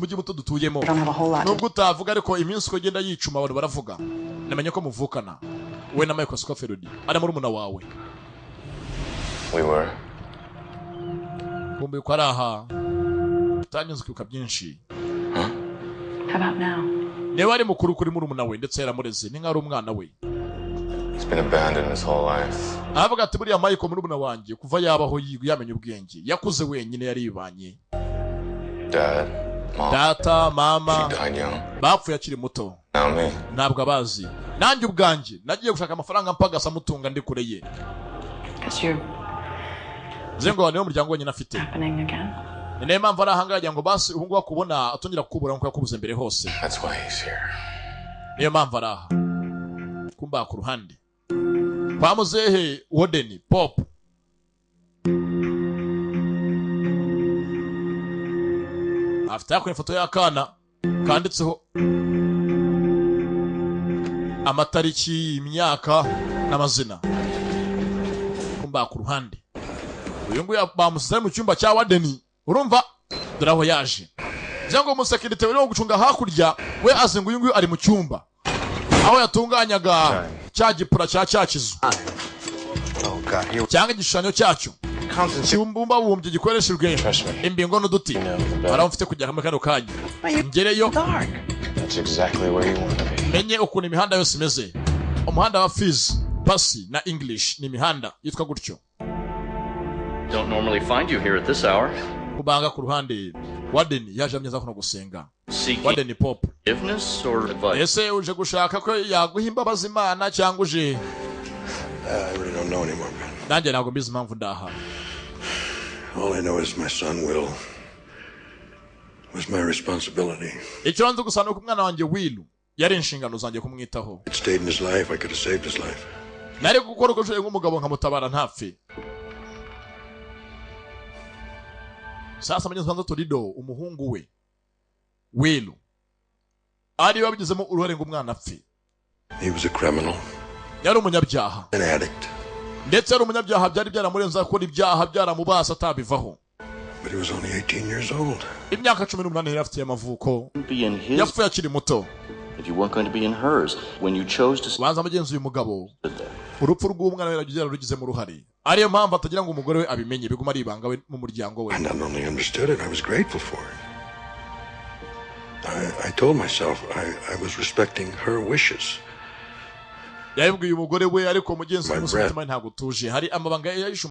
mujyi muto dutuyemo nubwo utavuga ariko iminsi uko genda yicuma abantu baravuga namenye ko muvukana we na Michael Scofield ari muri umuna wawe we were kumbe ko araha utanyuze kwibuka byinshi How about now? niba ari mukuru kuri muri umuna we ndetse yaramureze ni nk'ari umwana we he's been abandoned his whole life avuga ati buriya Michael muri umuna wanjye kuva yabaho yamenye ubwenge yakuze wenyine yaribanye dad mom data mama she died young bapfuye akiri muto now me ntabwo abazi nanjye ubwanjye nagiye gushaka amafaranga mpagasa mutunga ndi kure ye zengo niyo muryango wenyine afite niyo mpamvu ari ahangaha ngo basi ubu ngubu akubona atongera kukubura nk'uko yakubuze mbere hose that's why he's here niyo mpamvu ari aha kumba ku ruhande kwa muzehe Warden Pop afite yakora ifoto y'akana kanditseho amatariki imyaka n'amazina kumba ku ruhande uyu nguyu bamusize mu cyumba cya Warden urumva dore aho yaje byango umusekirite wari gucunga hakurya we azenga uyu nguyu ari mu cyumba aho yatunganyaga cya gipura cya cyakizu cyangwa igishushanyo cyacyo kibumbumba bumbye gikoreshejwe imbingo n'uduti baramufite kujya hamwe kano kanya ngereyo menye ukuntu imihanda yose imeze umuhanda wa Fiz Pasi na English ni imihanda yitwa gutyo Don't normally find you here at this hour. kubanga ku ruhande Warden yaje amyeza kuno gusenga Warden Pop Forgiveness or advice? ese uje gushaka ko yaguha imbabazi Imana cyangwa uje I really don't know anymore, man. nanjye ntabwo mbizi impamvu ndaha All I know is my son Will was my responsibility. icyo nzi gusa nuko umwana wanjye Will yari inshingano zanjye kumwitaho It stayed in his life. I could have saved his life. nari gukora uko nshoboye nk'umugabo nkamutabara ntapfe sasa mwenye Sanzo Torido umuhungu we Will ari babigizemo uruhare ngo umwana apfe He was a criminal, yari umunyabyaha an addict, ndetse yari umunyabyaha byari byaramurenza akora ibyaha byaramubasa atabivaho but he was only 18 years old. imyaka 18 yari afite y'amavuko Be in his yapfuye akiri muto if you weren't going to be in hers when you chose to banza mugenzi uyu mugabo sit there. urupfu rw'umwana we yarugizemo uruhare ariyo mpamvu atagira ngo umugore we abimenye biguma ari ibanga we mu muryango we I not only understood it, I was grateful for it. I told myself I was respecting her wishes. yabibwiye umugore we ariko mugenzi My w'umutima ntabwo tuje hari amabanga yayishe